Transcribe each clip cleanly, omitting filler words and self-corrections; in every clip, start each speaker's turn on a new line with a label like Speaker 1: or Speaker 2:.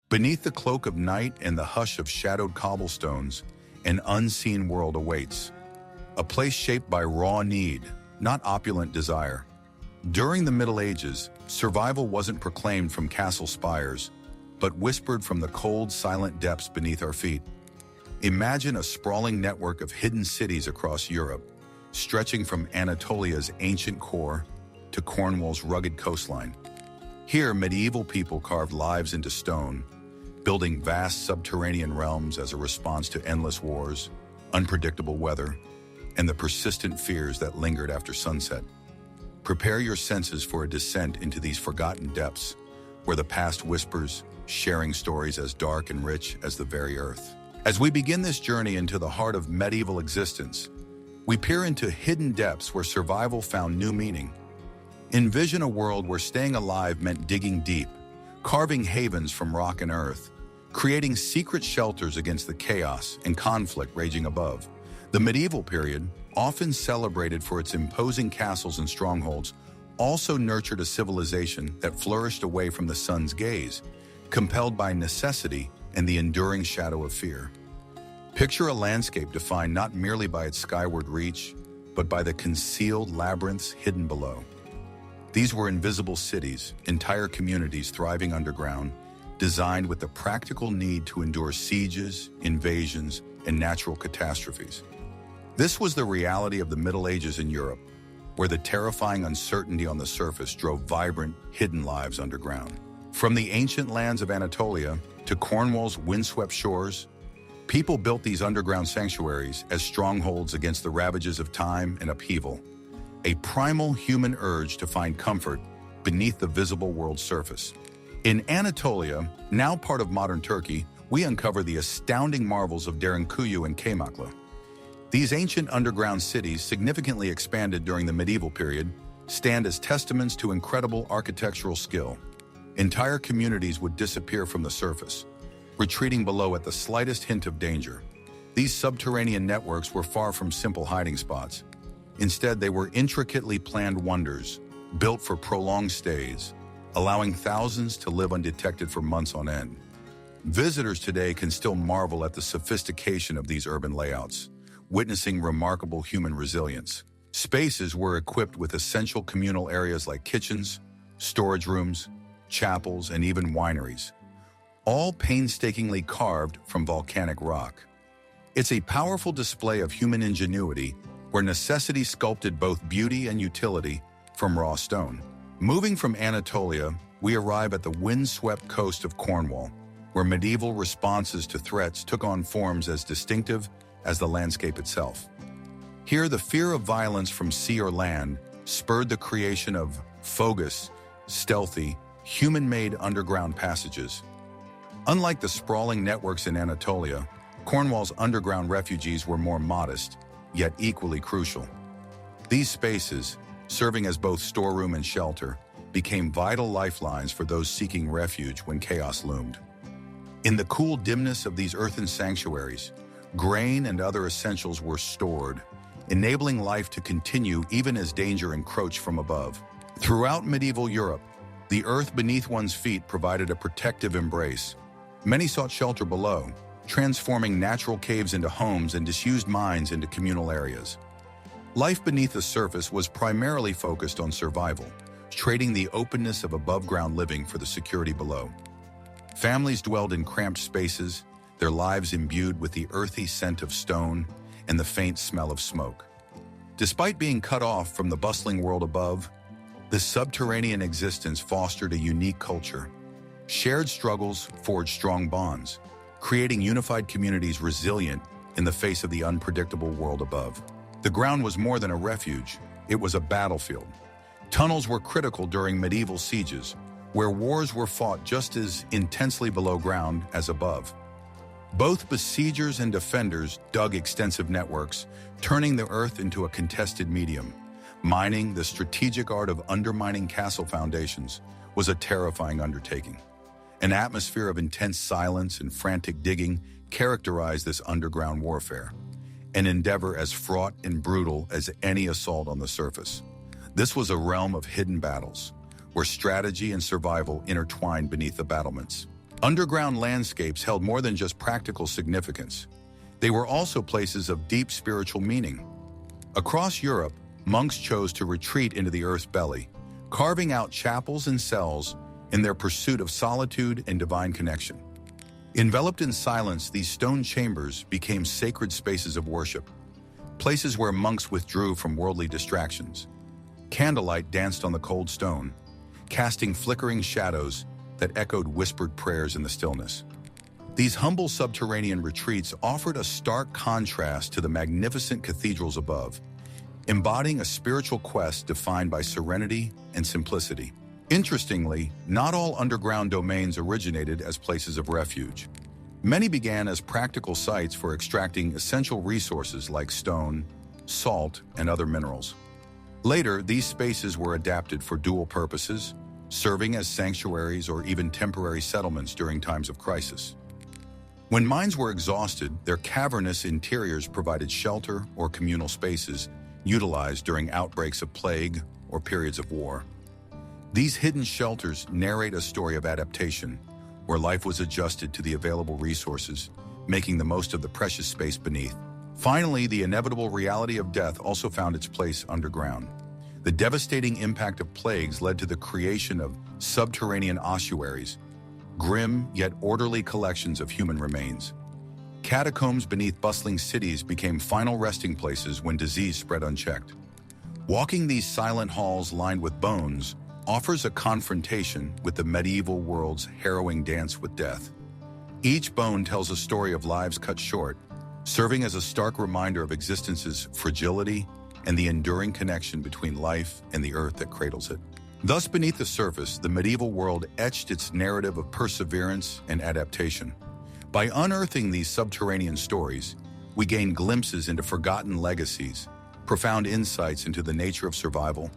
Speaker 1: Beneath the cloak of night and the hush of shadowed cobblestones, an unseen world awaits. A place shaped by raw need, not opulent desire. During the Middle Ages, survival wasn't proclaimed from castle spires, but whispered from the cold, silent depths beneath our feet. Imagine a sprawling network of hidden cities across Europe, stretching from Anatolia's ancient core to Cornwall's rugged coastline. Here, medieval people carved lives into stone, building vast subterranean realms as a response to endless wars, unpredictable weather, and the persistent fears that lingered after sunset. Prepare your senses for a descent into these forgotten depths, where the past whispers, sharing stories as dark and rich as the very earth. As we begin this journey into the heart of medieval existence, we peer into hidden depths where survival found new meaning. Envision a world where staying alive meant digging deep, carving havens from rock and earth, creating secret shelters against the chaos and conflict raging above. The medieval period, often celebrated for its imposing castles and strongholds, also nurtured a civilization that flourished away from the sun's gaze, compelled by necessity and the enduring shadow of fear. Picture a landscape defined not merely by its skyward reach, but by the concealed labyrinths hidden below. These were invisible cities, entire communities thriving underground, designed with the practical need to endure sieges, invasions, and natural catastrophes. This was the reality of the Middle Ages in Europe, where the terrifying uncertainty on the surface drove vibrant, hidden lives underground. From the ancient lands of Anatolia to Cornwall's windswept shores, people built these underground sanctuaries as strongholds against the ravages of time and upheaval, a primal human urge to find comfort beneath the visible world's surface. In Anatolia, now part of modern Turkey, we uncover the astounding marvels of Derinkuyu and Kaymaklı. These ancient underground cities, significantly expanded during the medieval period, stand as testaments to incredible architectural skill. Entire communities would disappear from the surface, retreating below at the slightest hint of danger. These subterranean networks were far from simple hiding spots. Instead, they were intricately planned wonders, built for prolonged stays, allowing thousands to live undetected for months on end. Visitors today can still marvel at the sophistication of these urban layouts, witnessing remarkable human resilience. Spaces were equipped with essential communal areas like kitchens, storage rooms, chapels, and even wineries, all painstakingly carved from volcanic rock. It's a powerful display of human ingenuity where necessity sculpted both beauty and utility from raw stone. Moving from Anatolia, we arrive at the windswept coast of Cornwall, where medieval responses to threats took on forms as distinctive as the landscape itself. Here, the fear of violence from sea or land spurred the creation of fogous, stealthy, human-made underground passages. Unlike the sprawling networks in Anatolia, Cornwall's underground refuges were more modest, yet equally crucial. These spaces, serving as both storeroom and shelter, became vital lifelines for those seeking refuge when chaos loomed. In the cool dimness of these earthen sanctuaries, grain and other essentials were stored, enabling life to continue even as danger encroached from above. Throughout medieval Europe, the earth beneath one's feet provided a protective embrace. Many sought shelter below, transforming natural caves into homes and disused mines into communal areas. Life beneath the surface was primarily focused on survival, trading the openness of above-ground living for the security below. Families dwelled in cramped spaces, their lives imbued with the earthy scent of stone and the faint smell of smoke. Despite being cut off from the bustling world above, this subterranean existence fostered a unique culture. Shared struggles forged strong bonds, creating unified communities resilient in the face of the unpredictable world above. The ground was more than a refuge, it was a battlefield. Tunnels were critical during medieval sieges, where wars were fought just as intensely below ground as above. Both besiegers and defenders dug extensive networks, turning the earth into a contested medium. Mining, the strategic art of undermining castle foundations, was a terrifying undertaking. An atmosphere of intense silence and frantic digging characterized this underground warfare, an endeavor as fraught and brutal as any assault on the surface. This was a realm of hidden battles, where strategy and survival intertwined beneath the battlements. Underground landscapes held more than just practical significance. They were also places of deep spiritual meaning. Across Europe, monks chose to retreat into the earth's belly, carving out chapels and cells in their pursuit of solitude and divine connection. Enveloped in silence, these stone chambers became sacred spaces of worship, places where monks withdrew from worldly distractions. Candlelight danced on the cold stone, casting flickering shadows that echoed whispered prayers in the stillness. These humble subterranean retreats offered a stark contrast to the magnificent cathedrals above, embodying a spiritual quest defined by serenity and simplicity. Interestingly, not all underground domains originated as places of refuge. Many began as practical sites for extracting essential resources like stone, salt, and other minerals. Later, these spaces were adapted for dual purposes, serving as sanctuaries or even temporary settlements during times of crisis. When mines were exhausted, their cavernous interiors provided shelter or communal spaces utilized during outbreaks of plague or periods of war. These hidden shelters narrate a story of adaptation, where life was adjusted to the available resources, making the most of the precious space beneath. Finally, the inevitable reality of death also found its place underground. The devastating impact of plagues led to the creation of subterranean ossuaries, grim yet orderly collections of human remains. Catacombs beneath bustling cities became final resting places when disease spread unchecked. Walking these silent halls lined with bones offers a confrontation with the medieval world's harrowing dance with death. Each bone tells a story of lives cut short, serving as a stark reminder of existence's fragility and the enduring connection between life and the earth that cradles it. Thus, beneath the surface, the medieval world etched its narrative of perseverance and adaptation. By unearthing these subterranean stories, we gain glimpses into forgotten legacies, profound insights into the nature of survival,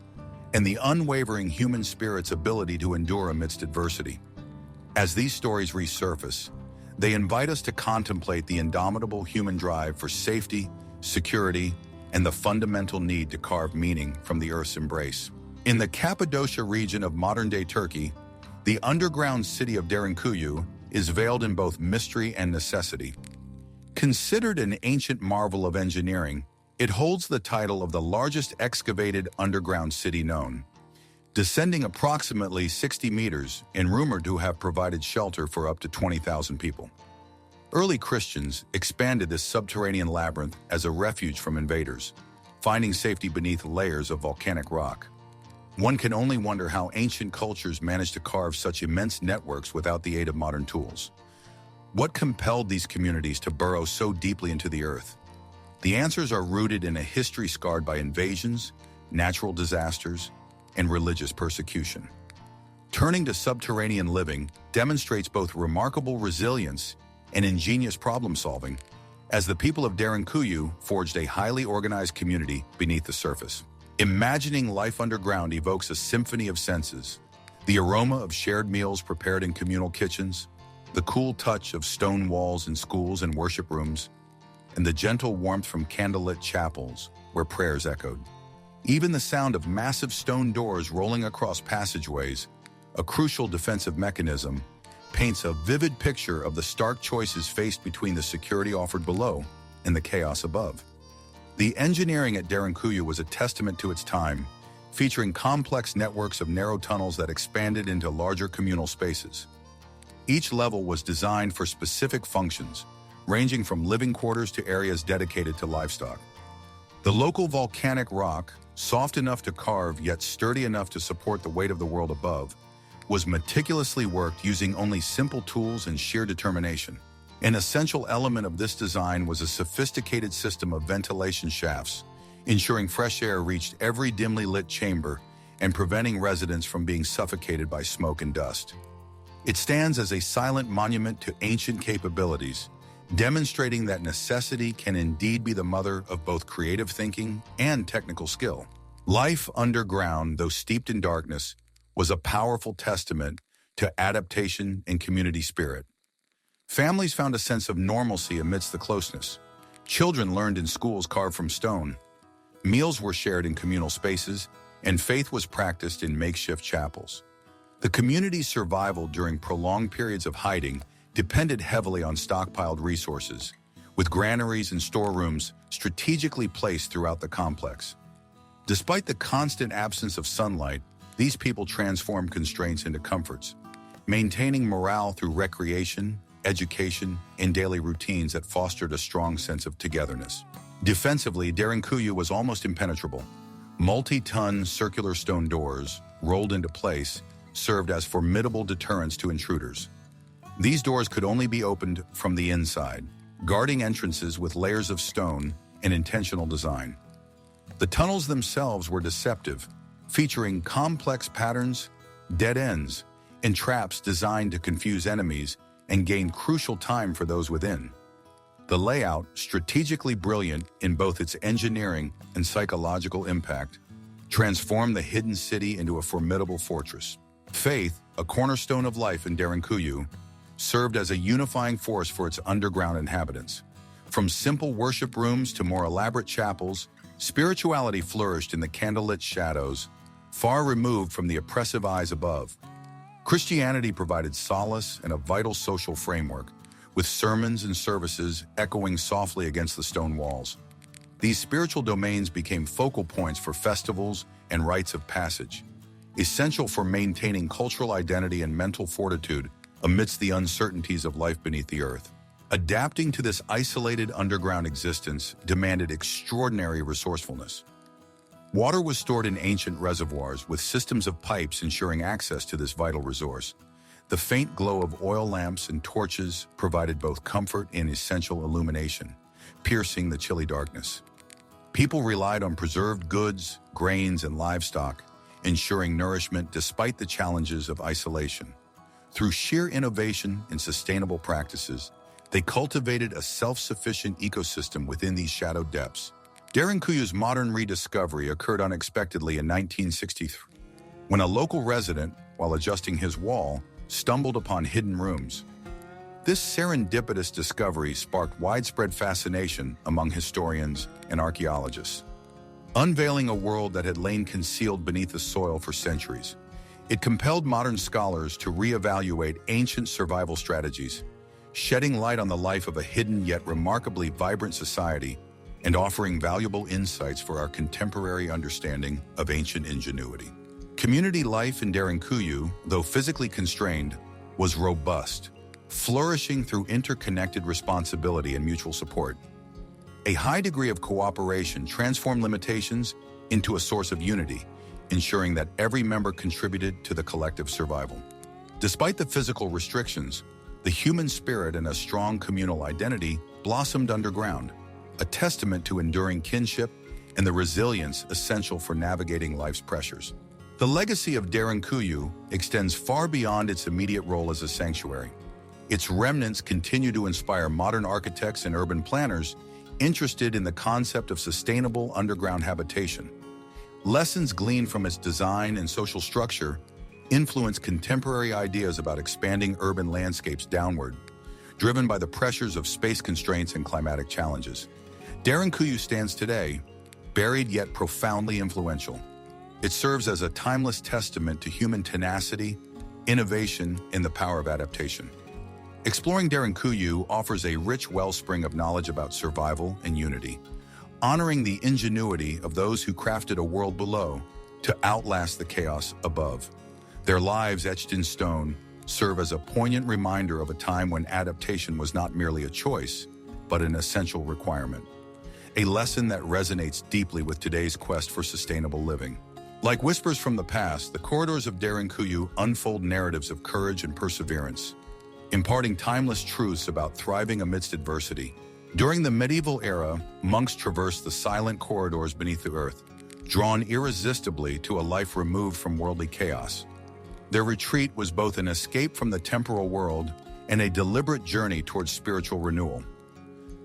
Speaker 1: and the unwavering human spirit's ability to endure amidst adversity. As these stories resurface, they invite us to contemplate the indomitable human drive for safety, security, and the fundamental need to carve meaning from the earth's embrace. In the Cappadocia region of modern-day Turkey, the underground city of Derinkuyu is veiled in both mystery and necessity. Considered an ancient marvel of engineering, it holds the title of the largest excavated underground city known, descending approximately 60 meters and rumored to have provided shelter for up to 20,000 people. Early Christians expanded this subterranean labyrinth as a refuge from invaders, finding safety beneath layers of volcanic rock. One can only wonder how ancient cultures managed to carve such immense networks without the aid of modern tools. What compelled these communities to burrow so deeply into the earth? The answers are rooted in a history scarred by invasions, natural disasters, and religious persecution. Turning to subterranean living demonstrates both remarkable resilience and ingenious problem-solving, as the people of Derinkuyu forged a highly organized community beneath the surface. Imagining life underground evokes a symphony of senses: the aroma of shared meals prepared in communal kitchens, the cool touch of stone walls in schools and worship rooms, and the gentle warmth from candlelit chapels where prayers echoed. Even the sound of massive stone doors rolling across passageways, a crucial defensive mechanism, paints a vivid picture of the stark choices faced between the security offered below and the chaos above. The engineering at Derinkuyu was a testament to its time, featuring complex networks of narrow tunnels that expanded into larger communal spaces. Each level was designed for specific functions, ranging from living quarters to areas dedicated to livestock. The local volcanic rock, soft enough to carve yet sturdy enough to support the weight of the world above, was meticulously worked using only simple tools and sheer determination. An essential element of this design was a sophisticated system of ventilation shafts, ensuring fresh air reached every dimly lit chamber and preventing residents from being suffocated by smoke and dust. It stands as a silent monument to ancient capabilities, demonstrating that necessity can indeed be the mother of both creative thinking and technical skill. Life underground, though steeped in darkness, was a powerful testament to adaptation and community spirit. Families found a sense of normalcy amidst the closeness. Children learned in schools carved from stone. Meals were shared in communal spaces, and faith was practiced in makeshift chapels. The community's survival during prolonged periods of hiding depended heavily on stockpiled resources, with granaries and storerooms strategically placed throughout the complex. Despite the constant absence of sunlight, these people transformed constraints into comforts, maintaining morale through recreation, education, and daily routines that fostered a strong sense of togetherness. Defensively, Derinkuyu was almost impenetrable. Multi-ton circular stone doors, rolled into place, served as formidable deterrents to intruders. These doors could only be opened from the inside, guarding entrances with layers of stone and intentional design. The tunnels themselves were deceptive, featuring complex patterns, dead ends, and traps designed to confuse enemies and gain crucial time for those within. The layout, strategically brilliant in both its engineering and psychological impact, transformed the hidden city into a formidable fortress. Faith, a cornerstone of life in Derinkuyu, served as a unifying force for its underground inhabitants. From simple worship rooms to more elaborate chapels, spirituality flourished in the candlelit shadows, far removed from the oppressive eyes above. Christianity provided solace and a vital social framework, with sermons and services echoing softly against the stone walls. These spiritual domains became focal points for festivals and rites of passage, essential for maintaining cultural identity and mental fortitude amidst the uncertainties of life beneath the earth. Adapting to this isolated underground existence demanded extraordinary resourcefulness. Water was stored in ancient reservoirs, with systems of pipes ensuring access to this vital resource. The faint glow of oil lamps and torches provided both comfort and essential illumination, piercing the chilly darkness. People relied on preserved goods, grains, and livestock, ensuring nourishment despite the challenges of isolation. Through sheer innovation and sustainable practices, they cultivated a self-sufficient ecosystem within these shadowed depths. Derinkuyu's modern rediscovery occurred unexpectedly in 1963, when a local resident, while adjusting his wall, stumbled upon hidden rooms. This serendipitous discovery sparked widespread fascination among historians and archaeologists, unveiling a world that had lain concealed beneath the soil for centuries. It compelled modern scholars to reevaluate ancient survival strategies, shedding light on the life of a hidden yet remarkably vibrant society and offering valuable insights for our contemporary understanding of ancient ingenuity. Community life in Derinkuyu, though physically constrained, was robust, flourishing through interconnected responsibility and mutual support. A high degree of cooperation transformed limitations into a source of unity, ensuring that every member contributed to the collective survival. Despite the physical restrictions, the human spirit and a strong communal identity blossomed underground, a testament to enduring kinship and the resilience essential for navigating life's pressures. The legacy of Derinkuyu extends far beyond its immediate role as a sanctuary. Its remnants continue to inspire modern architects and urban planners interested in the concept of sustainable underground habitation. Lessons gleaned from its design and social structure influence contemporary ideas about expanding urban landscapes downward, driven by the pressures of space constraints and climatic challenges. Derinkuyu stands today, buried yet profoundly influential. It serves as a timeless testament to human tenacity, innovation, and the power of adaptation. Exploring Derinkuyu offers a rich wellspring of knowledge about survival and unity, honoring the ingenuity of those who crafted a world below to outlast the chaos above. Their lives etched in stone serve as a poignant reminder of a time when adaptation was not merely a choice, but an essential requirement. A lesson that resonates deeply with today's quest for sustainable living. Like whispers from the past, the corridors of Derinkuyu unfold narratives of courage and perseverance, imparting timeless truths about thriving amidst adversity. During the medieval era, monks traversed the silent corridors beneath the earth, drawn irresistibly to a life removed from worldly chaos. Their retreat was both an escape from the temporal world and a deliberate journey towards spiritual renewal.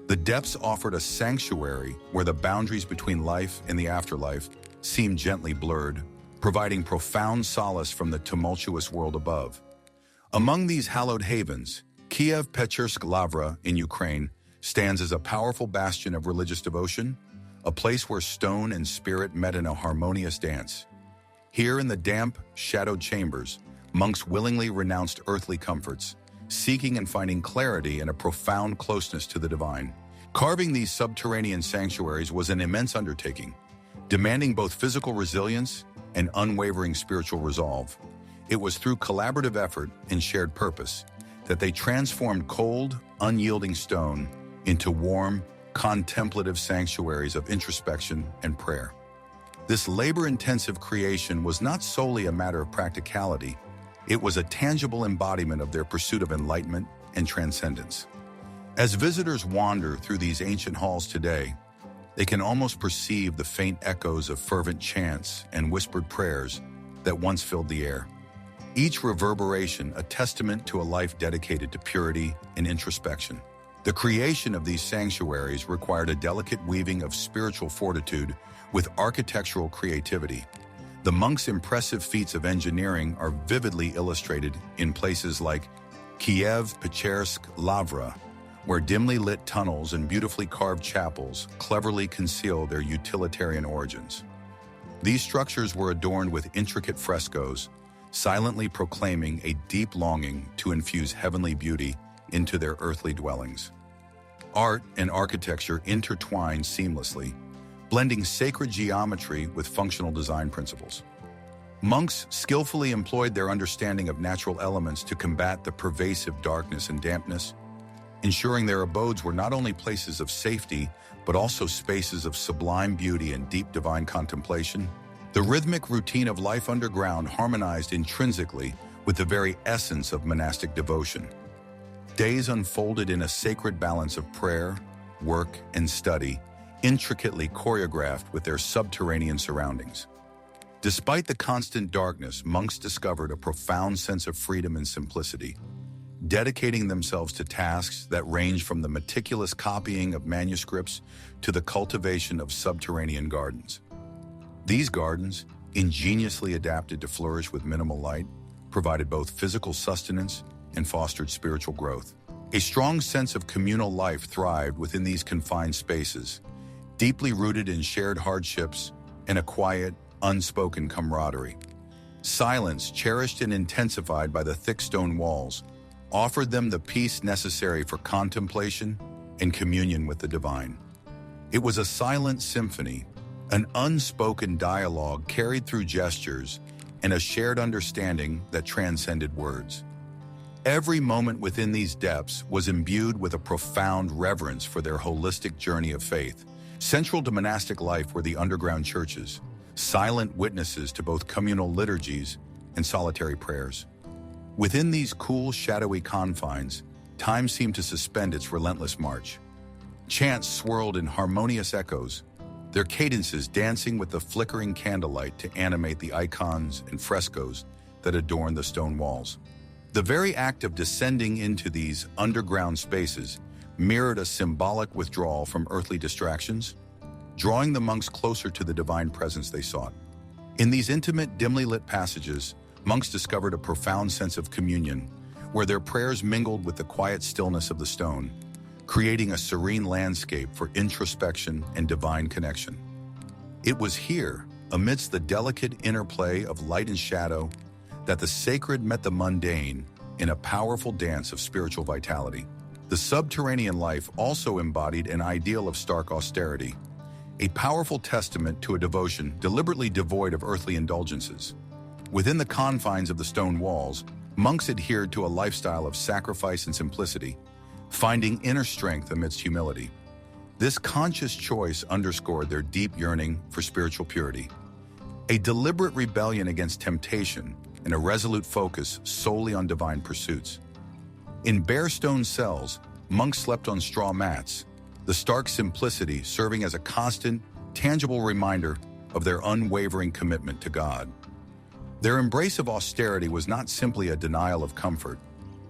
Speaker 1: The depths offered a sanctuary where the boundaries between life and the afterlife seemed gently blurred, providing profound solace from the tumultuous world above. Among these hallowed havens, Kiev-Pechersk Lavra in Ukraine stands as a powerful bastion of religious devotion, a place where stone and spirit met in a harmonious dance. Here in the damp, shadowed chambers, monks willingly renounced earthly comforts, seeking and finding clarity and a profound closeness to the divine. Carving these subterranean sanctuaries was an immense undertaking, demanding both physical resilience and unwavering spiritual resolve. It was through collaborative effort and shared purpose that they transformed cold, unyielding stone into warm, contemplative sanctuaries of introspection and prayer. This labor-intensive creation was not solely a matter of practicality, it was a tangible embodiment of their pursuit of enlightenment and transcendence. As visitors wander through these ancient halls today, they can almost perceive the faint echoes of fervent chants and whispered prayers that once filled the air. Each reverberation a testament to a life dedicated to purity and introspection. The creation of these sanctuaries required a delicate weaving of spiritual fortitude with architectural creativity. The monks' impressive feats of engineering are vividly illustrated in places like Kiev, Pechersk, Lavra, where dimly lit tunnels and beautifully carved chapels cleverly conceal their utilitarian origins. These structures were adorned with intricate frescoes, silently proclaiming a deep longing to infuse heavenly beauty into their earthly dwellings. Art and architecture intertwined seamlessly, blending sacred geometry with functional design principles. Monks skillfully employed their understanding of natural elements to combat the pervasive darkness and dampness, ensuring their abodes were not only places of safety, but also spaces of sublime beauty and deep divine contemplation. The rhythmic routine of life underground harmonized intrinsically with the very essence of monastic devotion. Days unfolded in a sacred balance of prayer, work, and study, intricately choreographed with their subterranean surroundings. Despite the constant darkness, monks discovered a profound sense of freedom and simplicity, dedicating themselves to tasks that range from the meticulous copying of manuscripts to the cultivation of subterranean gardens. These gardens, ingeniously adapted to flourish with minimal light, provided both physical sustenance and fostered spiritual growth. A strong sense of communal life thrived within these confined spaces, deeply rooted in shared hardships and a quiet, unspoken camaraderie. Silence, cherished and intensified by the thick stone walls, offered them the peace necessary for contemplation and communion with the divine. It was a silent symphony, an unspoken dialogue carried through gestures and a shared understanding that transcended words. Every moment within these depths was imbued with a profound reverence for their holistic journey of faith. Central to monastic life were the underground churches, silent witnesses to both communal liturgies and solitary prayers. Within these cool, shadowy confines, time seemed to suspend its relentless march. Chants swirled in harmonious echoes, their cadences dancing with the flickering candlelight to animate the icons and frescoes that adorned the stone walls. The very act of descending into these underground spaces mirrored a symbolic withdrawal from earthly distractions, drawing the monks closer to the divine presence they sought. In these intimate, dimly lit passages, monks discovered a profound sense of communion, where their prayers mingled with the quiet stillness of the stone, creating a serene landscape for introspection and divine connection. It was here, amidst the delicate interplay of light and shadow, that the sacred met the mundane in a powerful dance of spiritual vitality. The subterranean life also embodied an ideal of stark austerity, a powerful testament to a devotion deliberately devoid of earthly indulgences. Within the confines of the stone walls, monks adhered to a lifestyle of sacrifice and simplicity, finding inner strength amidst humility. This conscious choice underscored their deep yearning for spiritual purity, a deliberate rebellion against temptation, and a resolute focus solely on divine pursuits. In bare stone cells, monks slept on straw mats, the stark simplicity serving as a constant, tangible reminder of their unwavering commitment to God. Their embrace of austerity was not simply a denial of comfort,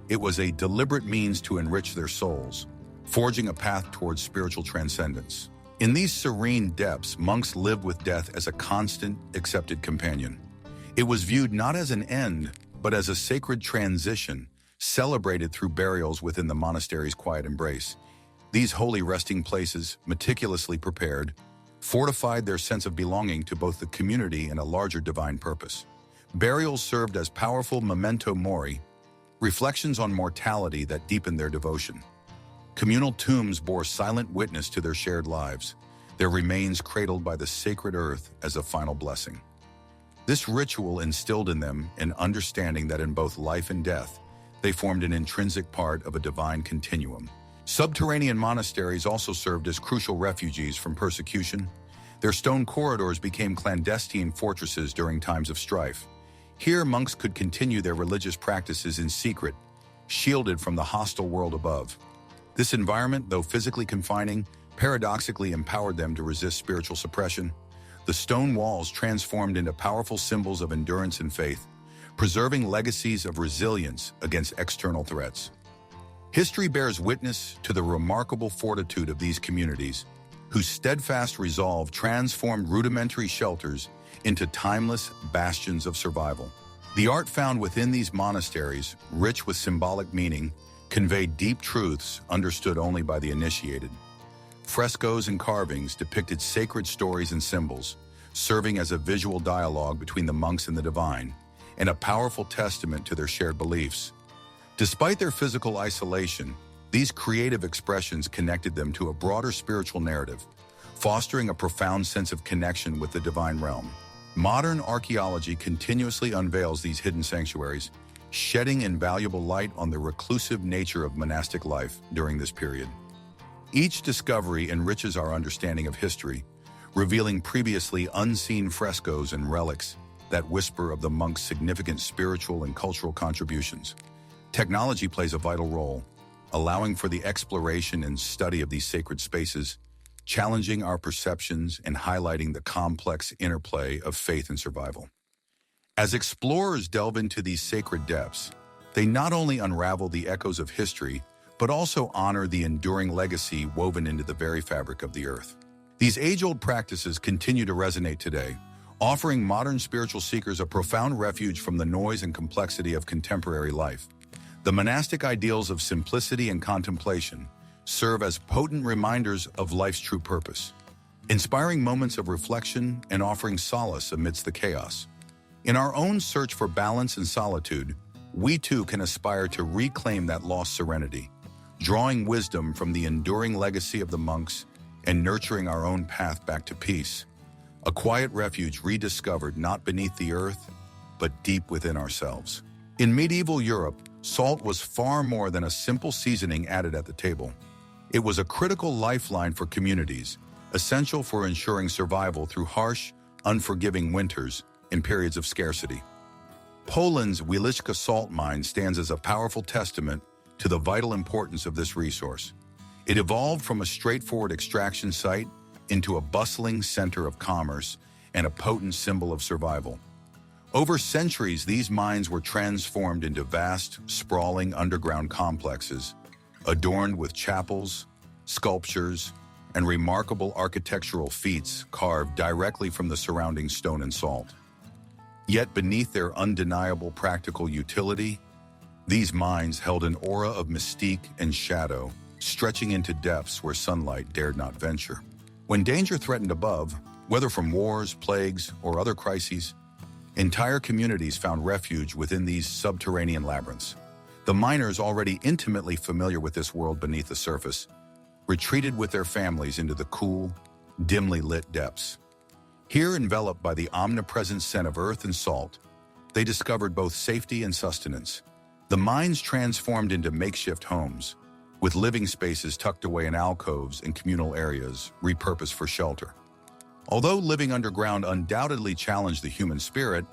Speaker 1: it was a deliberate means to enrich their souls, forging a path towards spiritual transcendence. In these serene depths, monks lived with death as a constant, accepted companion. It was viewed not as an end, but as a sacred transition, celebrated through burials within the monastery's quiet embrace. These holy resting places, meticulously prepared, fortified their sense of belonging to both the community and a larger divine purpose. Burials served as powerful memento mori, reflections on mortality that deepened their devotion. Communal tombs bore silent witness to their shared lives, their remains cradled by the sacred earth as a final blessing. This ritual instilled in them an understanding that in both life and death, they formed an intrinsic part of a divine continuum. Subterranean monasteries also served as crucial refuges from persecution. Their stone corridors became clandestine fortresses during times of strife. Here, monks could continue their religious practices in secret, shielded from the hostile world above. This environment, though physically confining, paradoxically empowered them to resist spiritual suppression. The stone walls transformed into powerful symbols of endurance and faith, preserving legacies of resilience against external threats. History bears witness to the remarkable fortitude of these communities, whose steadfast resolve transformed rudimentary shelters into timeless bastions of survival. The art found within these monasteries, rich with symbolic meaning, conveyed deep truths understood only by the initiated. Frescoes and carvings depicted sacred stories and symbols, serving as a visual dialogue between the monks and the divine, and a powerful testament to their shared beliefs. Despite their physical isolation, these creative expressions connected them to a broader spiritual narrative, fostering a profound sense of connection with the divine realm. Modern archaeology continuously unveils these hidden sanctuaries, shedding invaluable light on the reclusive nature of monastic life during this period. Each discovery enriches our understanding of history, revealing previously unseen frescoes and relics that whisper of the monks' significant spiritual and cultural contributions. Technology plays a vital role, allowing for the exploration and study of these sacred spaces, challenging our perceptions and highlighting the complex interplay of faith and survival. As explorers delve into these sacred depths, they not only unravel the echoes of history, but also honor the enduring legacy woven into the very fabric of the earth. These age-old practices continue to resonate today, offering modern spiritual seekers a profound refuge from the noise and complexity of contemporary life. The monastic ideals of simplicity and contemplation serve as potent reminders of life's true purpose, inspiring moments of reflection and offering solace amidst the chaos. In our own search for balance and solitude, we too can aspire to reclaim that lost serenity, drawing wisdom from the enduring legacy of the monks and nurturing our own path back to peace, a quiet refuge rediscovered not beneath the earth, but deep within ourselves. In medieval Europe, salt was far more than a simple seasoning added at the table. It was a critical lifeline for communities, essential for ensuring survival through harsh, unforgiving winters in periods of scarcity. Poland's Wieliczka salt mine stands as a powerful testament to the vital importance of this resource. It evolved from a straightforward extraction site into a bustling center of commerce and a potent symbol of survival. Over centuries, these mines were transformed into vast, sprawling underground complexes, adorned with chapels, sculptures, and remarkable architectural feats carved directly from the surrounding stone and salt. Yet beneath their undeniable practical utility, these mines held an aura of mystique and shadow, stretching into depths where sunlight dared not venture. When danger threatened above, whether from wars, plagues, or other crises, entire communities found refuge within these subterranean labyrinths. The miners, already intimately familiar with this world beneath the surface, retreated with their families into the cool, dimly lit depths. Here, enveloped by the omnipresent scent of earth and salt, they discovered both safety and sustenance. The mines transformed into makeshift homes, with living spaces tucked away in alcoves and communal areas repurposed for shelter. Although living underground undoubtedly challenged the human spirit,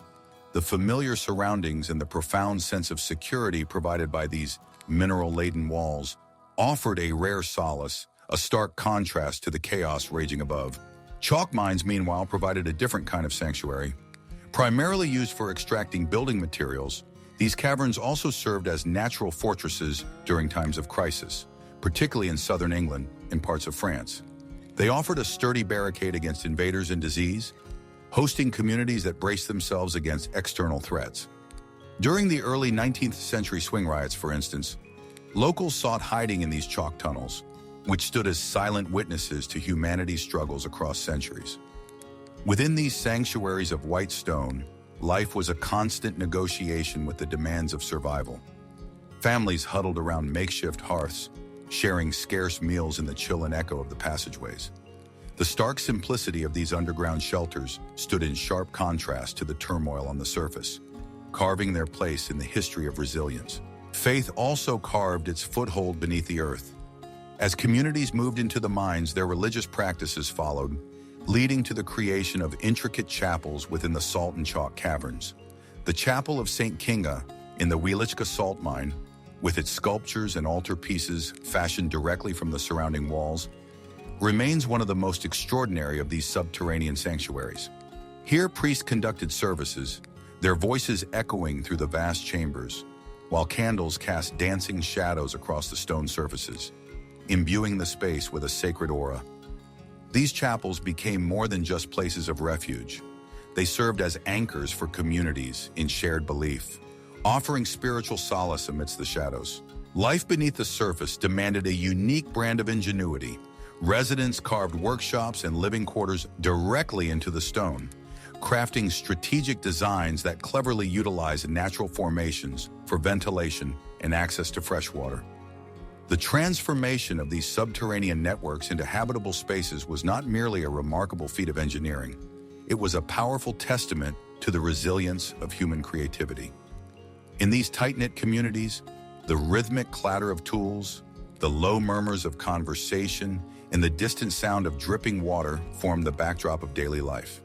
Speaker 1: the familiar surroundings and the profound sense of security provided by these mineral-laden walls offered a rare solace, a stark contrast to the chaos raging above. Chalk mines, meanwhile, provided a different kind of sanctuary. Primarily used for extracting building materials, these caverns also served as natural fortresses during times of crisis, particularly in southern England and parts of France. They offered a sturdy barricade against invaders and disease, hosting communities that braced themselves against external threats. During the early 19th century swing riots, for instance, locals sought hiding in these chalk tunnels, which stood as silent witnesses to humanity's struggles across centuries. Within these sanctuaries of white stone, life was a constant negotiation with the demands of survival. Families huddled around makeshift hearths, sharing scarce meals in the chill and echo of the passageways. The stark simplicity of these underground shelters stood in sharp contrast to the turmoil on the surface, carving their place in the history of resilience. Faith also carved its foothold beneath the earth. As communities moved into the mines, their religious practices followed, leading to the creation of intricate chapels within the salt and chalk caverns. The Chapel of St. Kinga in the Wieliczka salt mine, with its sculptures and altar pieces fashioned directly from the surrounding walls, remains one of the most extraordinary of these subterranean sanctuaries. Here, priests conducted services, their voices echoing through the vast chambers, while candles cast dancing shadows across the stone surfaces, imbuing the space with a sacred aura. These chapels became more than just places of refuge. They served as anchors for communities in shared belief, offering spiritual solace amidst the shadows. Life beneath the surface demanded a unique brand of ingenuity. Residents carved workshops and living quarters directly into the stone, crafting strategic designs that cleverly utilized natural formations for ventilation and access to fresh water. The transformation of these subterranean networks into habitable spaces was not merely a remarkable feat of engineering. It was a powerful testament to the resilience of human creativity. In these tight-knit communities, the rhythmic clatter of tools, the low murmurs of conversation, and the distant sound of dripping water formed the backdrop of daily life.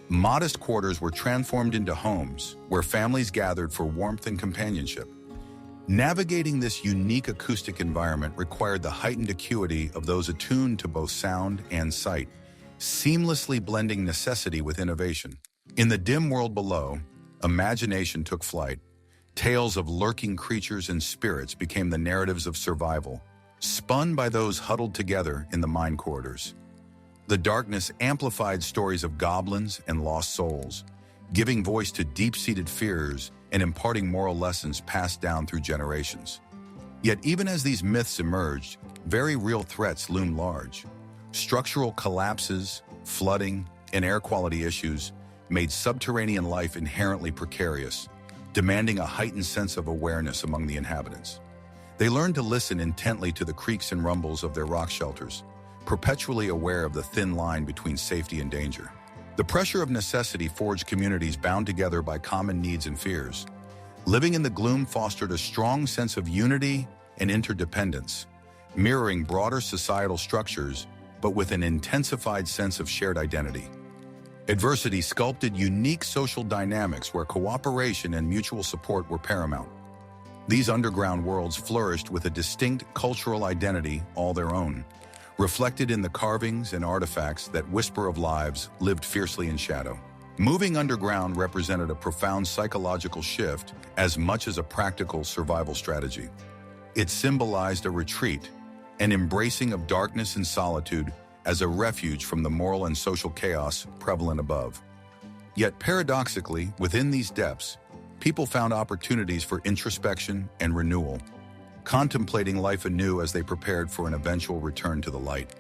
Speaker 1: Modest quarters were transformed into homes where families gathered for warmth and companionship. Navigating this unique acoustic environment required the heightened acuity of those attuned to both sound and sight, seamlessly blending necessity with innovation. In the dim world below, imagination took flight. Tales of lurking creatures and spirits became the narratives of survival, spun by those huddled together in the mine corridors. The darkness amplified stories of goblins and lost souls, giving voice to deep-seated fears and imparting moral lessons passed down through generations. Yet even as these myths emerged, very real threats loomed large. Structural collapses, flooding, and air quality issues made subterranean life inherently precarious, demanding a heightened sense of awareness among the inhabitants. They learned to listen intently to the creaks and rumbles of their rock shelters, perpetually aware of the thin line between safety and danger. The pressure of necessity forged communities bound together by common needs and fears. Living in the gloom fostered a strong sense of unity and interdependence, mirroring broader societal structures, but with an intensified sense of shared identity. Adversity sculpted unique social dynamics where cooperation and mutual support were paramount. These underground worlds flourished with a distinct cultural identity all their own, reflected in the carvings and artifacts that whisper of lives lived fiercely in shadow. Moving underground represented a profound psychological shift as much as a practical survival strategy. It symbolized a retreat, an embracing of darkness and solitude as a refuge from the moral and social chaos prevalent above. Yet paradoxically, within these depths, people found opportunities for introspection and renewal, contemplating life anew as they prepared for an eventual return to the light.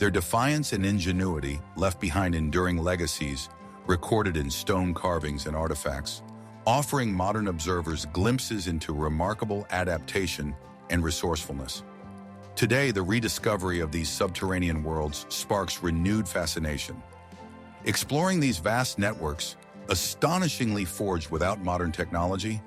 Speaker 1: Their defiance and ingenuity left behind enduring legacies recorded in stone carvings and artifacts, offering modern observers glimpses into remarkable adaptation and resourcefulness. Today, the rediscovery of these subterranean worlds sparks renewed fascination. Exploring these vast networks, astonishingly forged without modern technology,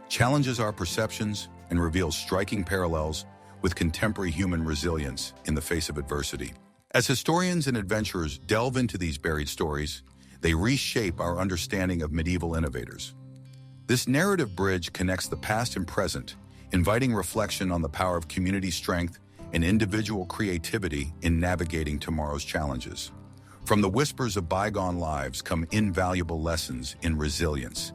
Speaker 1: challenges our perceptions and reveals striking parallels with contemporary human resilience in the face of adversity. As historians and adventurers delve into these buried stories, they reshape our understanding of medieval innovators. This narrative bridge connects the past and present, inviting reflection on the power of community strength and individual creativity in navigating tomorrow's challenges. From the whispers of bygone lives come invaluable lessons in resilience,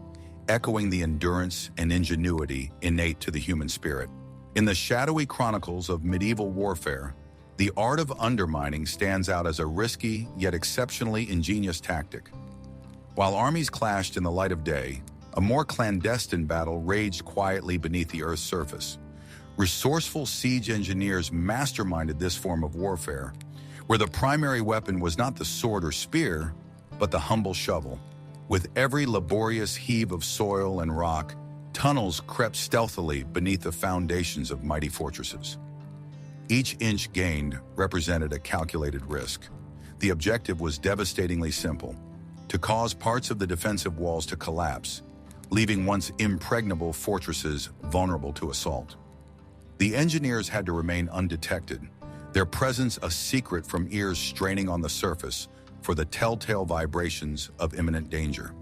Speaker 1: echoing the endurance and ingenuity innate to the human spirit. In the shadowy chronicles of medieval warfare, the art of undermining stands out as a risky yet exceptionally ingenious tactic. While armies clashed in the light of day, a more clandestine battle raged quietly beneath the Earth's surface. Resourceful siege engineers masterminded this form of warfare, where the primary weapon was not the sword or spear, but the humble shovel. With every laborious heave of soil and rock, tunnels crept stealthily beneath the foundations of mighty fortresses. Each inch gained represented a calculated risk. The objective was devastatingly simple: to cause parts of the defensive walls to collapse, leaving once impregnable fortresses vulnerable to assault. The engineers had to remain undetected, their presence a secret from ears straining on the surface for the telltale vibrations of imminent danger.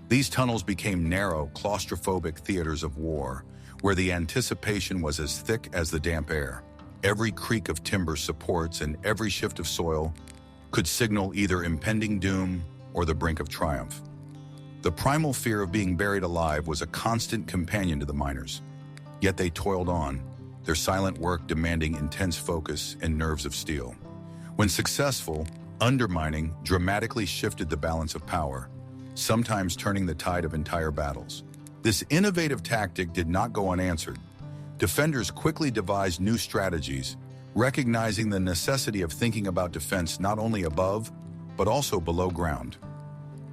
Speaker 1: These tunnels became narrow, claustrophobic theaters of war, where the anticipation was as thick as the damp air. Every creak of timber supports and every shift of soil could signal either impending doom or the brink of triumph. The primal fear of being buried alive was a constant companion to the miners. Yet they toiled on, their silent work demanding intense focus and nerves of steel. When successful, undermining dramatically shifted the balance of power, sometimes turning the tide of entire battles. This innovative tactic did not go unanswered. Defenders quickly devised new strategies, recognizing the necessity of thinking about defense not only above, but also below ground.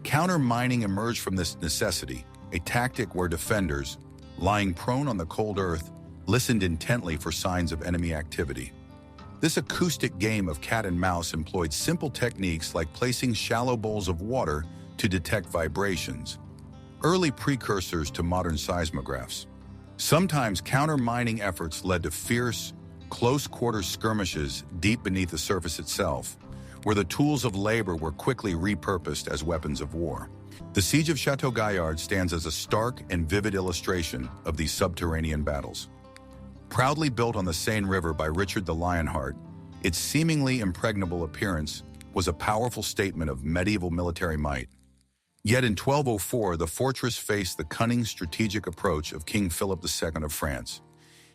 Speaker 1: Counter-mining emerged from this necessity, a tactic where defenders, lying prone on the cold earth, listened intently for signs of enemy activity. This acoustic game of cat and mouse employed simple techniques like placing shallow bowls of water to detect vibrations, early precursors to modern seismographs. Sometimes counter-mining efforts led to fierce, close-quarter skirmishes deep beneath the surface itself, where the tools of labor were quickly repurposed as weapons of war. The Siege of Chateau Gaillard stands as a stark and vivid illustration of these subterranean battles. Proudly built on the Seine River by Richard the Lionheart, its seemingly impregnable appearance was a powerful statement of medieval military might. Yet in 1204, the fortress faced the cunning strategic approach of King Philip II of France.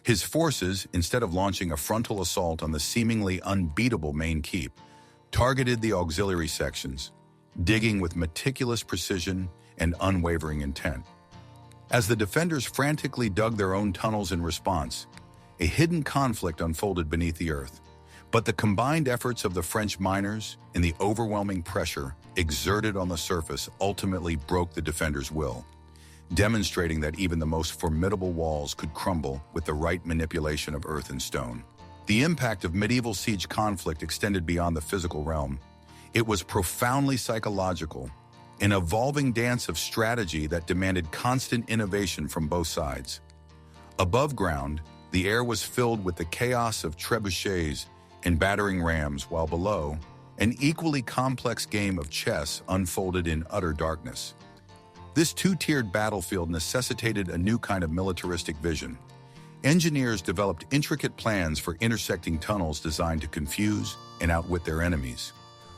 Speaker 1: His forces, instead of launching a frontal assault on the seemingly unbeatable main keep, targeted the auxiliary sections, digging with meticulous precision and unwavering intent. As the defenders frantically dug their own tunnels in response, a hidden conflict unfolded beneath the earth. But the combined efforts of the French miners and the overwhelming pressure exerted on the surface ultimately broke the defenders' will, demonstrating that even the most formidable walls could crumble with the right manipulation of earth and stone. The impact of medieval siege conflict extended beyond the physical realm. It was profoundly psychological, an evolving dance of strategy that demanded constant innovation from both sides. Above ground, the air was filled with the chaos of trebuchets and battering rams, while below, an equally complex game of chess unfolded in utter darkness. This two-tiered battlefield necessitated a new kind of militaristic vision. Engineers developed intricate plans for intersecting tunnels designed to confuse and outwit their enemies,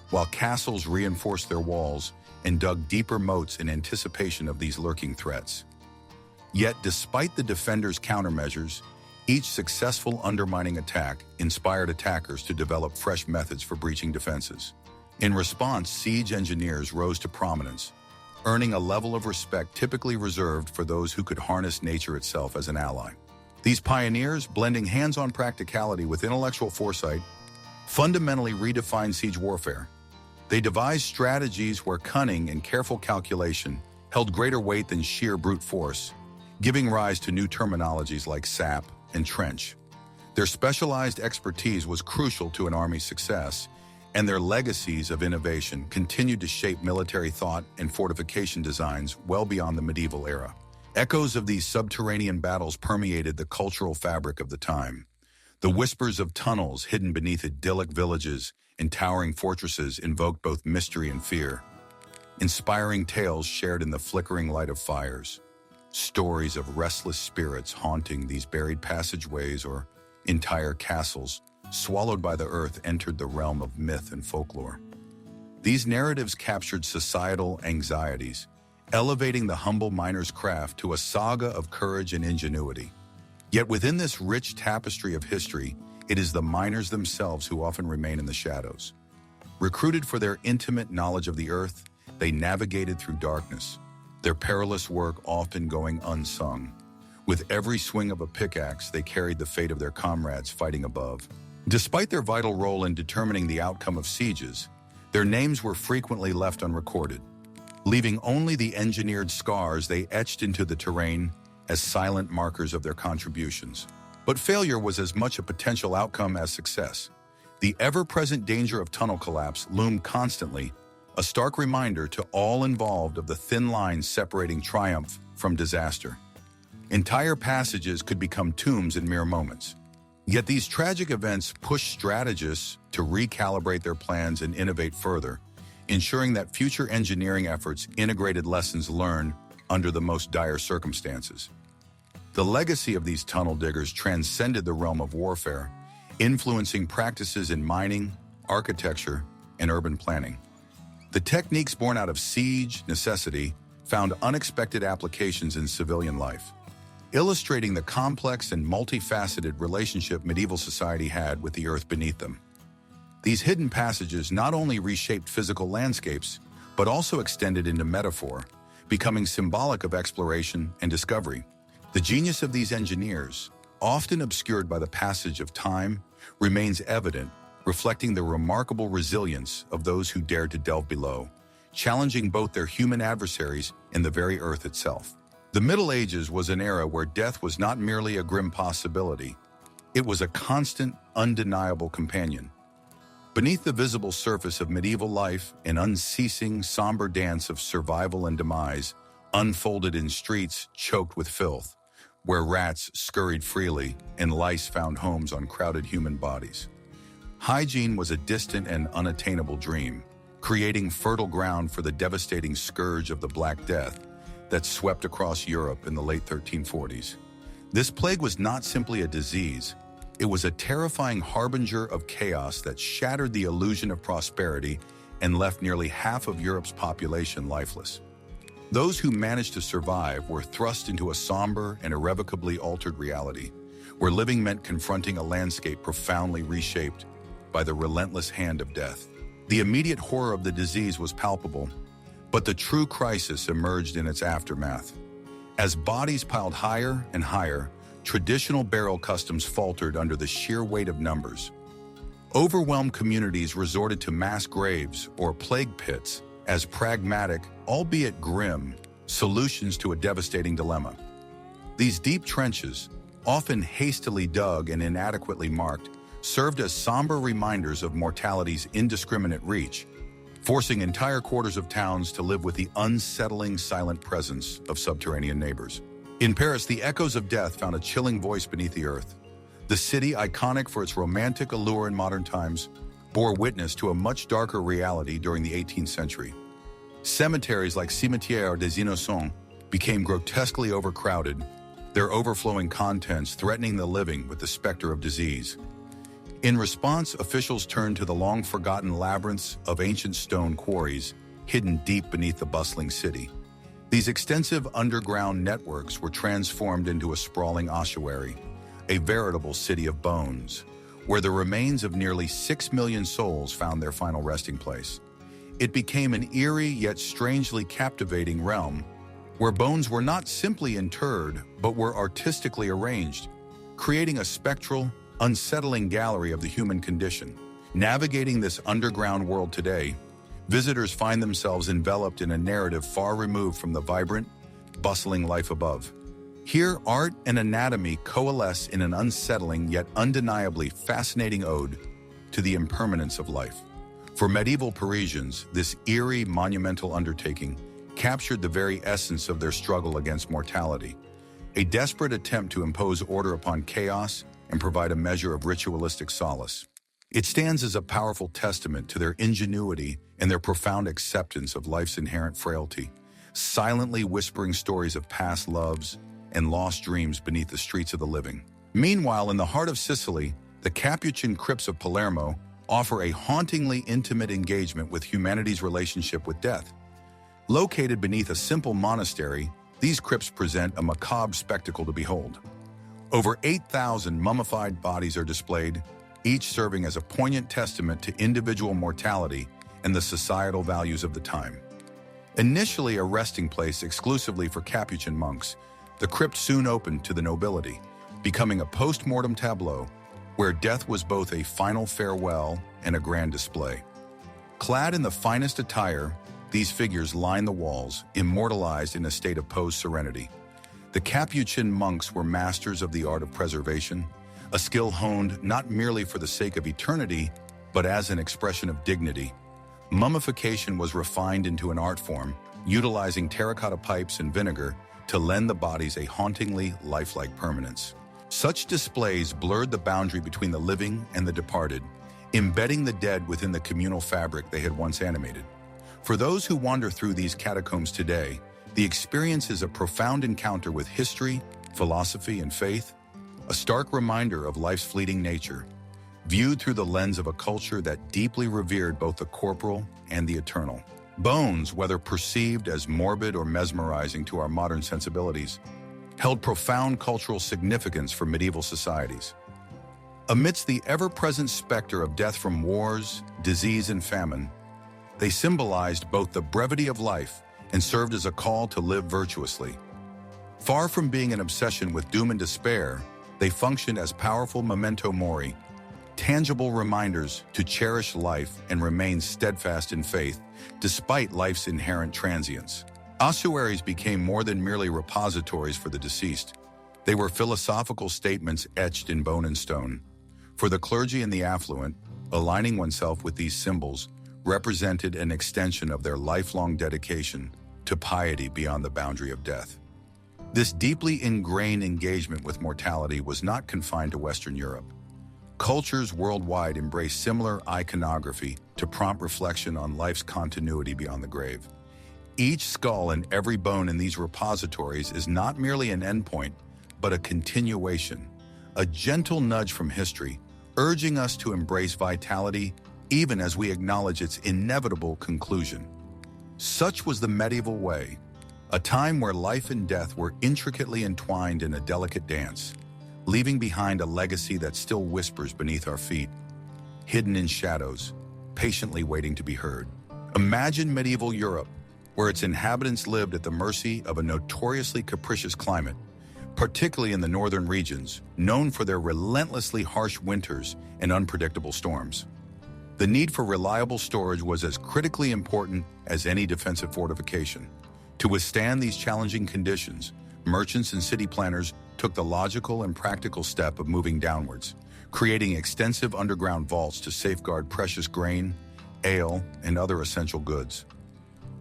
Speaker 1: while castles reinforced their walls and dug deeper moats in anticipation of these lurking threats. Yet, despite the defenders' countermeasures, each successful undermining attack inspired attackers to develop fresh methods for breaching defenses. In response, siege engineers rose to prominence, earning a level of respect typically reserved for those who could harness nature itself as an ally. These pioneers, blending hands-on practicality with intellectual foresight, fundamentally redefined siege warfare. They devised strategies where cunning and careful calculation held greater weight than sheer brute force, giving rise to new terminologies like sap and trench. Their specialized expertise was crucial to an army's success, and their legacies of innovation continued to shape military thought and fortification designs well beyond the medieval era. Echoes of these subterranean battles permeated the cultural fabric of the time. The whispers of tunnels hidden beneath idyllic villages and towering fortresses invoked both mystery and fear. Inspiring tales shared in the flickering light of fires. Stories of restless spirits haunting these buried passageways or entire castles swallowed by the earth entered the realm of myth and folklore. These narratives captured societal anxieties, elevating the humble miner's craft to a saga of courage and ingenuity. Yet within this rich tapestry of history, it is the miners themselves who often remain in the shadows. Recruited for their intimate knowledge of the earth, they navigated through darkness, their perilous work often going unsung. With every swing of a pickaxe, they carried the fate of their comrades fighting above. Despite their vital role in determining the outcome of sieges, their names were frequently left unrecorded. leaving only the engineered scars they etched into the terrain as silent markers of their contributions. But failure was as much a potential outcome as success. The ever-present danger of tunnel collapse loomed constantly, a stark reminder to all involved of the thin line separating triumph from disaster. Entire passages could become tombs in mere moments. Yet these tragic events pushed strategists to recalibrate their plans and innovate further, ensuring that future engineering efforts integrated lessons learned under the most dire circumstances. The legacy of these tunnel diggers transcended the realm of warfare, influencing practices in mining, architecture, and urban planning. The techniques born out of siege necessity found unexpected applications in civilian life, illustrating the complex and multifaceted relationship medieval society had with the earth beneath them. These hidden passages not only reshaped physical landscapes, but also extended into metaphor, becoming symbolic of exploration and discovery. The genius of these engineers, often obscured by the passage of time, remains evident, reflecting the remarkable resilience of those who dared to delve below, challenging both their human adversaries and the very earth itself. The Middle Ages was an era where death was not merely a grim possibility, it was a constant, undeniable companion. Beneath the visible surface of medieval life, an unceasing, somber dance of survival and demise unfolded in streets choked with filth, where rats scurried freely and lice found homes on crowded human bodies. Hygiene was a distant and unattainable dream, creating fertile ground for the devastating scourge of the Black Death that swept across Europe in the late 1340s. This plague was not simply a disease, it was a terrifying harbinger of chaos that shattered the illusion of prosperity and left nearly half of Europe's population lifeless. Those who managed to survive were thrust into a somber and irrevocably altered reality, where living meant confronting a landscape profoundly reshaped by the relentless hand of death. The immediate horror of the disease was palpable, but the true crisis emerged in its aftermath. As bodies piled higher and higher, traditional burial customs faltered under the sheer weight of numbers. Overwhelmed communities resorted to mass graves or plague pits as pragmatic, albeit grim, solutions to a devastating dilemma. These deep trenches, often hastily dug and inadequately marked, served as somber reminders of mortality's indiscriminate reach, forcing entire quarters of towns to live with the unsettling silent presence of subterranean neighbors. In Paris, the echoes of death found a chilling voice beneath the earth. The city, iconic for its romantic allure in modern times, bore witness to a much darker reality during the 18th century. Cemeteries like Cimetière des Innocents became grotesquely overcrowded, their overflowing contents threatening the living with the specter of disease. In response, officials turned to the long-forgotten labyrinths of ancient stone quarries hidden deep beneath the bustling city. These extensive underground networks were transformed into a sprawling ossuary, a veritable city of bones, where the remains of nearly 6 million souls found their final resting place. It became an eerie yet strangely captivating realm, where bones were not simply interred, but were artistically arranged, creating a spectral, unsettling gallery of the human condition. Navigating this underground world today, visitors find themselves enveloped in a narrative far removed from the vibrant, bustling life above. Here, art and anatomy coalesce in an unsettling yet undeniably fascinating ode to the impermanence of life. For medieval Parisians, this eerie, monumental undertaking captured the very essence of their struggle against mortality, a desperate attempt to impose order upon chaos and provide a measure of ritualistic solace. It stands as a powerful testament to their ingenuity and their profound acceptance of life's inherent frailty, silently whispering stories of past loves and lost dreams beneath the streets of the living. Meanwhile, in the heart of Sicily, the Capuchin crypts of Palermo offer a hauntingly intimate engagement with humanity's relationship with death. Located beneath a simple monastery, these crypts present a macabre spectacle to behold. Over 8,000 mummified bodies are displayed, each serving as a poignant testament to individual mortality and the societal values of the time. Initially a resting place exclusively for Capuchin monks, the crypt soon opened to the nobility, becoming a post-mortem tableau where death was both a final farewell and a grand display. Clad in the finest attire, these figures line the walls, immortalized in a state of posed serenity. The Capuchin monks were masters of the art of preservation, a skill honed not merely for the sake of eternity, but as an expression of dignity. Mummification was refined into an art form, utilizing terracotta pipes and vinegar to lend the bodies a hauntingly lifelike permanence. Such displays blurred the boundary between the living and the departed, embedding the dead within the communal fabric they had once animated. For those who wander through these catacombs today, the experience is a profound encounter with history, philosophy, and faith, a stark reminder of life's fleeting nature, viewed through the lens of a culture that deeply revered both the corporal and the eternal. Bones, whether perceived as morbid or mesmerizing to our modern sensibilities, held profound cultural significance for medieval societies. Amidst the ever-present specter of death from wars, disease, and famine, they symbolized both the brevity of life and served as a call to live virtuously. Far from being an obsession with doom and despair, they functioned as powerful memento mori, tangible reminders to cherish life and remain steadfast in faith, despite life's inherent transience. Ossuaries became more than merely repositories for the deceased. They were philosophical statements etched in bone and stone. For the clergy and the affluent, aligning oneself with these symbols represented an extension of their lifelong dedication to piety beyond the boundary of death. This deeply ingrained engagement with mortality was not confined to Western Europe. Cultures worldwide embrace similar iconography to prompt reflection on life's continuity beyond the grave. Each skull and every bone in these repositories is not merely an endpoint, but a continuation, a gentle nudge from history, urging us to embrace vitality even as we acknowledge its inevitable conclusion. Such was the medieval way, a time where life and death were intricately entwined in a delicate dance, leaving behind a legacy that still whispers beneath our feet, hidden in shadows, patiently waiting to be heard. Imagine medieval Europe, where its inhabitants lived at the mercy of a notoriously capricious climate, particularly in the northern regions, known for their relentlessly harsh winters and unpredictable storms. The need for reliable storage was as critically important as any defensive fortification. To withstand these challenging conditions, merchants and city planners took the logical and practical step of moving downwards, creating extensive underground vaults to safeguard precious grain, ale, and other essential goods.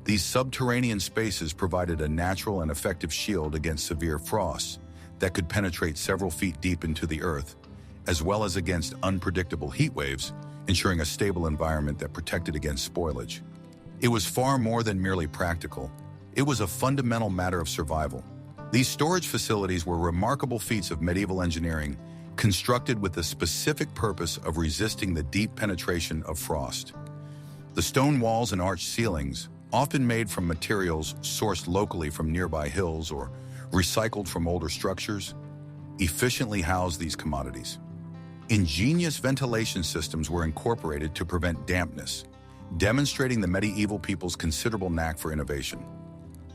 Speaker 1: These subterranean spaces provided a natural and effective shield against severe frosts that could penetrate several feet deep into the earth, as well as against unpredictable heat waves, ensuring a stable environment that protected against spoilage. It was far more than merely practical. It was a fundamental matter of survival. These storage facilities were remarkable feats of medieval engineering, constructed with the specific purpose of resisting the deep penetration of frost. The stone walls and arched ceilings, often made from materials sourced locally from nearby hills or recycled from older structures, efficiently housed these commodities. Ingenious ventilation systems were incorporated to prevent dampness, demonstrating the medieval people's considerable knack for innovation.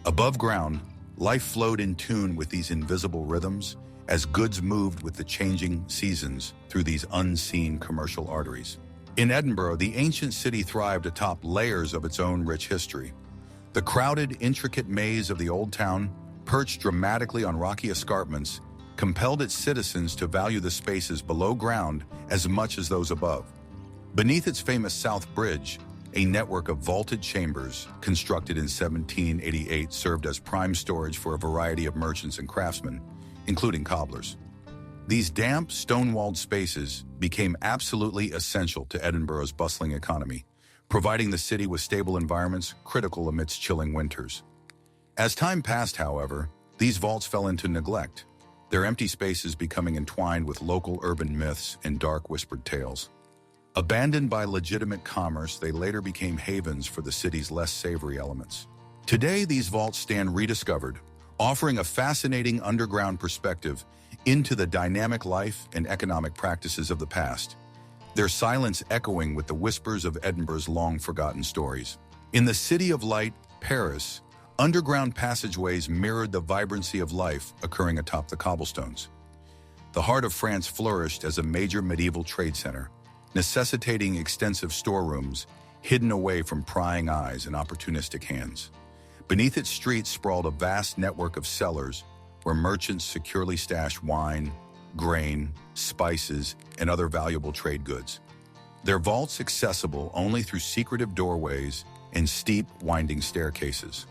Speaker 1: Above ground, life flowed in tune with these invisible rhythms as goods moved with the changing seasons through these unseen commercial arteries. In Edinburgh, the ancient city thrived atop layers of its own rich history. The crowded, intricate maze of the old town, perched dramatically on rocky escarpments, compelled its citizens to value the spaces below ground as much as those above. Beneath its famous South Bridge, a network of vaulted chambers constructed in 1788 served as prime storage for a variety of merchants and craftsmen, including cobblers. These damp, stone-walled spaces became absolutely essential to Edinburgh's bustling economy, providing the city with stable environments critical amidst chilling winters. As time passed, however, these vaults fell into neglect, their empty spaces becoming entwined with local urban myths and dark whispered tales. Abandoned by legitimate commerce, they later became havens for the city's less savory elements. Today, these vaults stand rediscovered, offering a fascinating underground perspective into the dynamic life and economic practices of the past, their silence echoing with the whispers of Edinburgh's long-forgotten stories. In the City of Light, Paris, underground passageways mirrored the vibrancy of life occurring atop the cobblestones. The heart of France flourished as a major medieval trade center, necessitating extensive storerooms, hidden away from prying eyes and opportunistic hands. Beneath its streets sprawled a vast network of cellars where merchants securely stashed wine, grain, spices, and other valuable trade goods. Their vaults accessible only through secretive doorways and steep, winding staircases.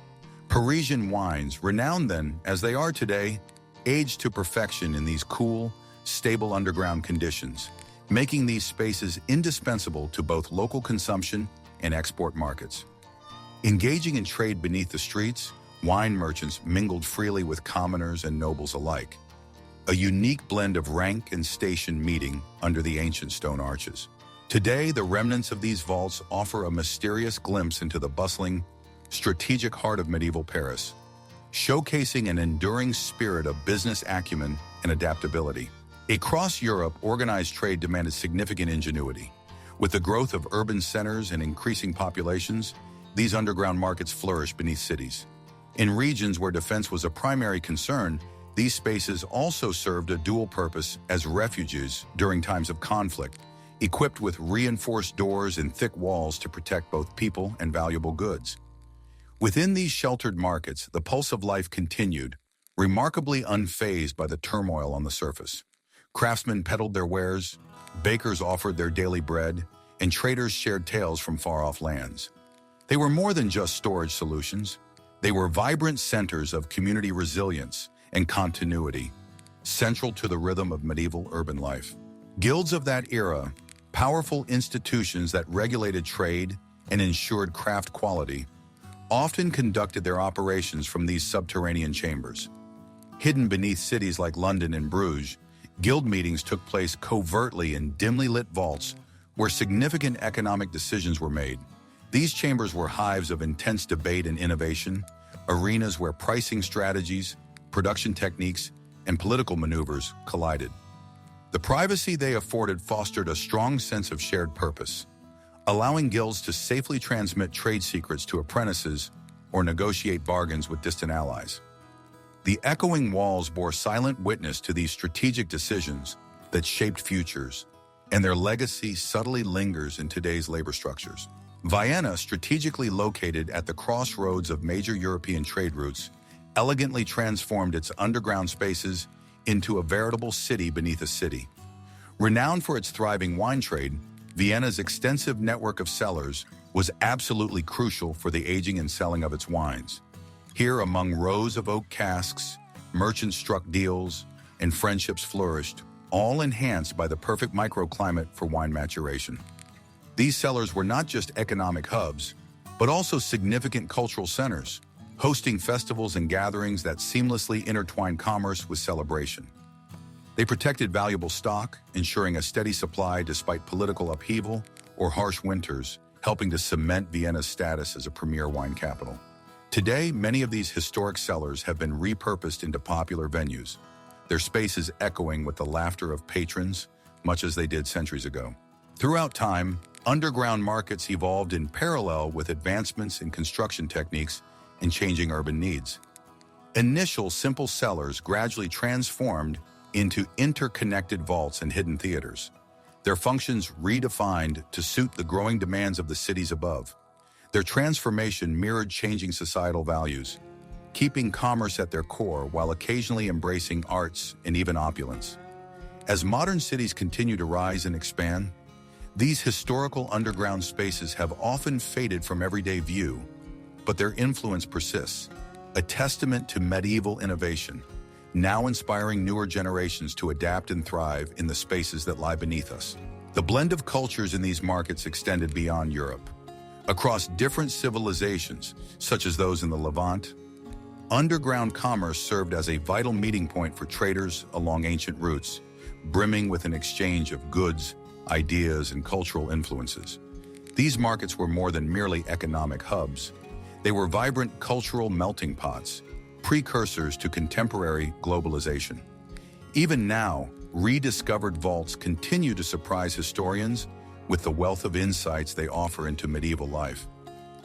Speaker 1: Parisian wines, renowned then as they are today, aged to perfection in these cool, stable underground conditions, making these spaces indispensable to both local consumption and export markets. Engaging in trade beneath the streets, wine merchants mingled freely with commoners and nobles alike, a unique blend of rank and station meeting under the ancient stone arches. Today, the remnants of these vaults offer a mysterious glimpse into the bustling, strategic heart of medieval Paris, showcasing an enduring spirit of business acumen and adaptability. Across Europe, organized trade demanded significant ingenuity. With the growth of urban centers and increasing populations, these underground markets flourished beneath cities. In regions where defense was a primary concern, these spaces also served a dual purpose as refuges during times of conflict, equipped with reinforced doors and thick walls to protect both people and valuable goods. Within these sheltered markets, the pulse of life continued, remarkably unfazed by the turmoil on the surface. Craftsmen peddled their wares, bakers offered their daily bread, and traders shared tales from far-off lands. They were more than just storage solutions. They were vibrant centers of community resilience and continuity, central to the rhythm of medieval urban life. Guilds of that era, powerful institutions that regulated trade and ensured craft quality, often conducted their operations from these subterranean chambers. Hidden beneath cities like London and Bruges, guild meetings took place covertly in dimly lit vaults where significant economic decisions were made. These chambers were hives of intense debate and innovation, arenas where pricing strategies, production techniques, and political maneuvers collided. The privacy they afforded fostered a strong sense of shared purpose, allowing guilds to safely transmit trade secrets to apprentices or negotiate bargains with distant allies. The echoing walls bore silent witness to these strategic decisions that shaped futures, and their legacy subtly lingers in today's labor structures. Vienna, strategically located at the crossroads of major European trade routes, elegantly transformed its underground spaces into a veritable city beneath a city. Renowned for its thriving wine trade, Vienna's extensive network of cellars was absolutely crucial for the aging and selling of its wines. Here, among rows of oak casks, merchants struck deals, and friendships flourished, all enhanced by the perfect microclimate for wine maturation. These cellars were not just economic hubs, but also significant cultural centers, hosting festivals and gatherings that seamlessly intertwined commerce with celebration. They protected valuable stock, ensuring a steady supply despite political upheaval or harsh winters, helping to cement Vienna's status as a premier wine capital. Today, many of these historic cellars have been repurposed into popular venues, their spaces echoing with the laughter of patrons, much as they did centuries ago. Throughout time, underground markets evolved in parallel with advancements in construction techniques and changing urban needs. Initial simple cellars gradually transformed into interconnected vaults and hidden theaters, their functions redefined to suit the growing demands of the cities above. Their transformation mirrored changing societal values, keeping commerce at their core while occasionally embracing arts and even opulence. As modern cities continue to rise and expand, these historical underground spaces have often faded from everyday view, but their influence persists, a testament to medieval innovation, now inspiring newer generations to adapt and thrive in the spaces that lie beneath us. The blend of cultures in these markets extended beyond Europe. Across different civilizations, such as those in the Levant, underground commerce served as a vital meeting point for traders along ancient routes, brimming with an exchange of goods, ideas, and cultural influences. These markets were more than merely economic hubs. They were vibrant cultural melting pots, precursors to contemporary globalization. Even now, rediscovered vaults continue to surprise historians with the wealth of insights they offer into medieval life.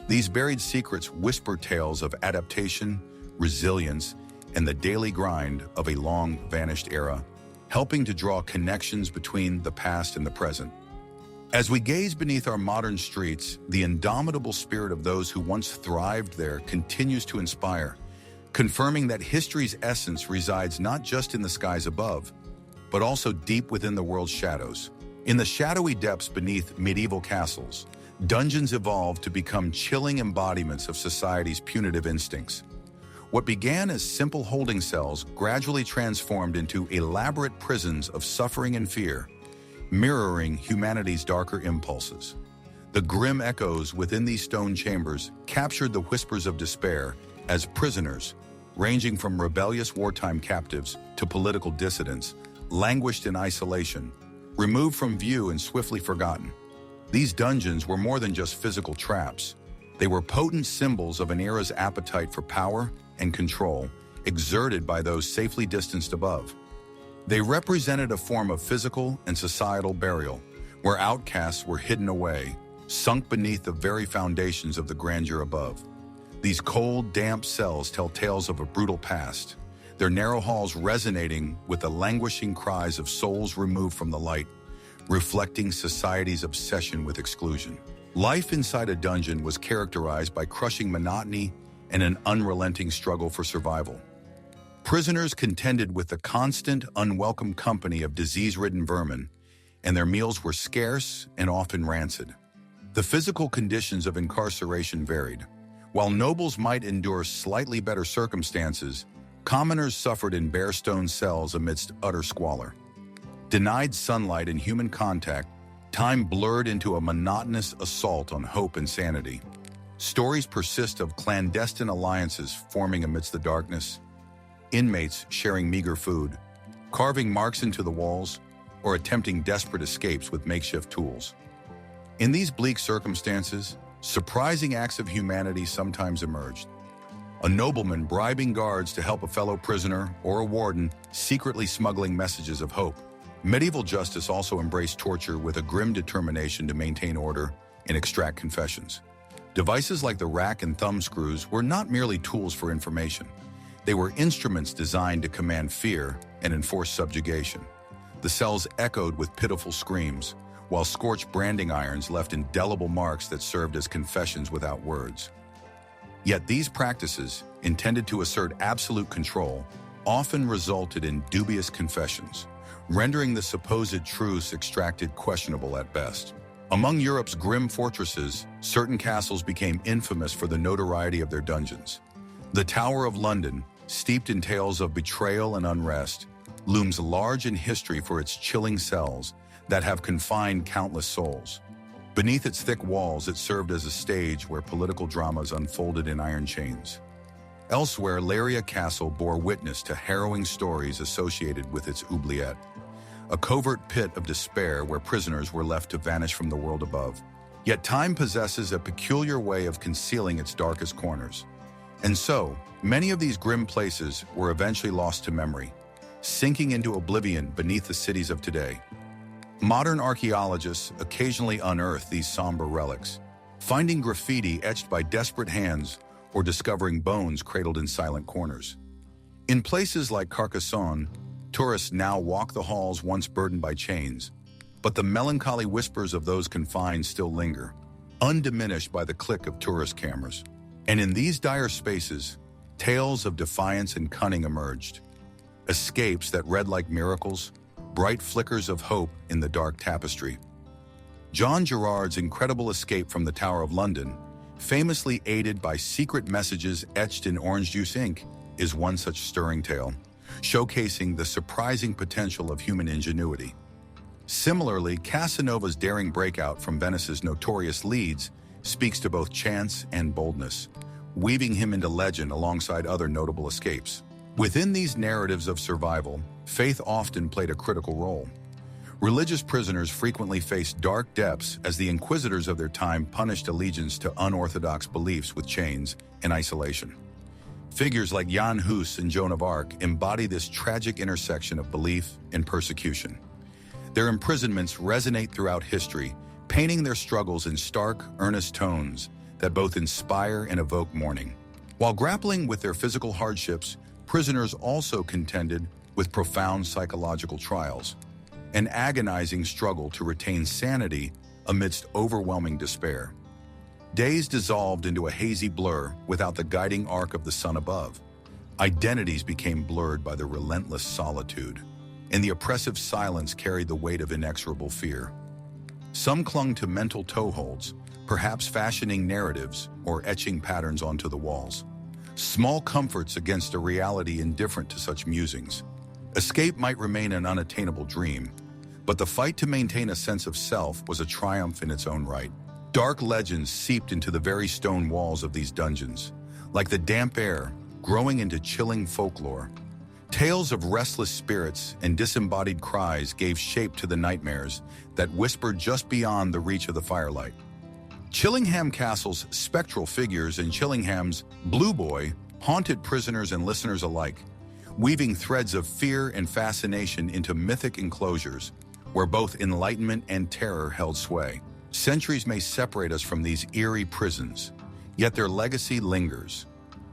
Speaker 1: These buried secrets whisper tales of adaptation, resilience, and the daily grind of a long-vanished era, helping to draw connections between the past and the present. As we gaze beneath our modern streets, the indomitable spirit of those who once thrived there continues to inspire, confirming that history's essence resides not just in the skies above, but also deep within the world's shadows. In the shadowy depths beneath medieval castles, dungeons evolved to become chilling embodiments of society's punitive instincts. What began as simple holding cells gradually transformed into elaborate prisons of suffering and fear, mirroring humanity's darker impulses. The grim echoes within these stone chambers captured the whispers of despair as prisoners, ranging from rebellious wartime captives to political dissidents, languished in isolation, removed from view and swiftly forgotten. These dungeons were more than just physical traps. They were potent symbols of an era's appetite for power and control, exerted by those safely distanced above. They represented a form of physical and societal burial, where outcasts were hidden away, sunk beneath the very foundations of the grandeur above. These cold, damp cells tell tales of a brutal past, their narrow halls resonating with the languishing cries of souls removed from the light, reflecting society's obsession with exclusion. Life inside a dungeon was characterized by crushing monotony and an unrelenting struggle for survival. Prisoners contended with the constant, unwelcome company of disease-ridden vermin, and their meals were scarce and often rancid. The physical conditions of incarceration varied. While nobles might endure slightly better circumstances, commoners suffered in bare stone cells amidst utter squalor. Denied sunlight and human contact, time blurred into a monotonous assault on hope and sanity. Stories persist of clandestine alliances forming amidst the darkness, inmates sharing meager food, carving marks into the walls, or attempting desperate escapes with makeshift tools. In these bleak circumstances, surprising acts of humanity sometimes emerged. A nobleman bribing guards to help a fellow prisoner, or a warden secretly smuggling messages of hope. Medieval justice also embraced torture with a grim determination to maintain order and extract confessions. Devices like the rack and thumb screws were not merely tools for information. They were instruments designed to command fear and enforce subjugation. The cells echoed with pitiful screams, while scorched branding irons left indelible marks that served as confessions without words. Yet these practices, intended to assert absolute control, often resulted in dubious confessions, rendering the supposed truths extracted questionable at best. Among Europe's grim fortresses, certain castles became infamous for the notoriety of their dungeons. The Tower of London, steeped in tales of betrayal and unrest, looms large in history for its chilling cells that have confined countless souls. Beneath its thick walls, it served as a stage where political dramas unfolded in iron chains. Elsewhere, Laria Castle bore witness to harrowing stories associated with its oubliette, a covert pit of despair where prisoners were left to vanish from the world above. Yet time possesses a peculiar way of concealing its darkest corners. And so, many of these grim places were eventually lost to memory, sinking into oblivion beneath the cities of today. Modern archaeologists occasionally unearth these somber relics, finding graffiti etched by desperate hands or discovering bones cradled in silent corners. In places like Carcassonne, tourists now walk the halls once burdened by chains, but the melancholy whispers of those confined still linger, undiminished by the click of tourist cameras. And in these dire spaces, tales of defiance and cunning emerged. Escapes that read like miracles, bright flickers of hope in the dark tapestry. John Gerard's incredible escape from the Tower of London, famously aided by secret messages etched in orange juice ink, is one such stirring tale, showcasing the surprising potential of human ingenuity. Similarly, Casanova's daring breakout from Venice's notorious Leeds speaks to both chance and boldness, weaving him into legend alongside other notable escapes. Within these narratives of survival, faith often played a critical role. Religious prisoners frequently faced dark depths as the inquisitors of their time punished allegiance to unorthodox beliefs with chains and isolation. Figures like Jan Hus and Joan of Arc embody this tragic intersection of belief and persecution. Their imprisonments resonate throughout history, painting their struggles in stark, earnest tones that both inspire and evoke mourning. While grappling with their physical hardships, prisoners also contended with profound psychological trials, an agonizing struggle to retain sanity amidst overwhelming despair. Days dissolved into a hazy blur without the guiding arc of the sun above. Identities became blurred by the relentless solitude, and the oppressive silence carried the weight of inexorable fear. Some clung to mental toeholds, perhaps fashioning narratives or etching patterns onto the walls. Small comforts against a reality indifferent to such musings. Escape might remain an unattainable dream, but the fight to maintain a sense of self was a triumph in its own right. Dark legends seeped into the very stone walls of these dungeons, like the damp air, growing into chilling folklore. Tales of restless spirits and disembodied cries gave shape to the nightmares that whispered just beyond the reach of the firelight. Chillingham Castle's spectral figures and Chillingham's Blue Boy haunted prisoners and listeners alike, weaving threads of fear and fascination into mythic enclosures where both enlightenment and terror held sway. Centuries may separate us from these eerie prisons, yet their legacy lingers,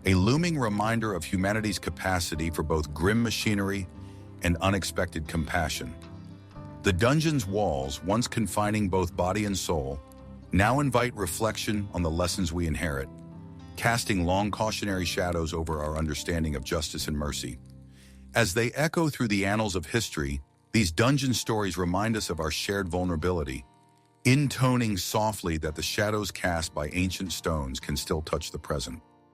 Speaker 1: a looming reminder of humanity's capacity for both grim machinery and unexpected compassion. The dungeon's walls, once confining both body and soul, now invite reflection on the lessons we inherit, casting long cautionary shadows over our understanding of justice and mercy. As they echo through the annals of history, these dungeon stories remind us of our shared vulnerability, intoning softly that the shadows cast by ancient stones can still touch the present.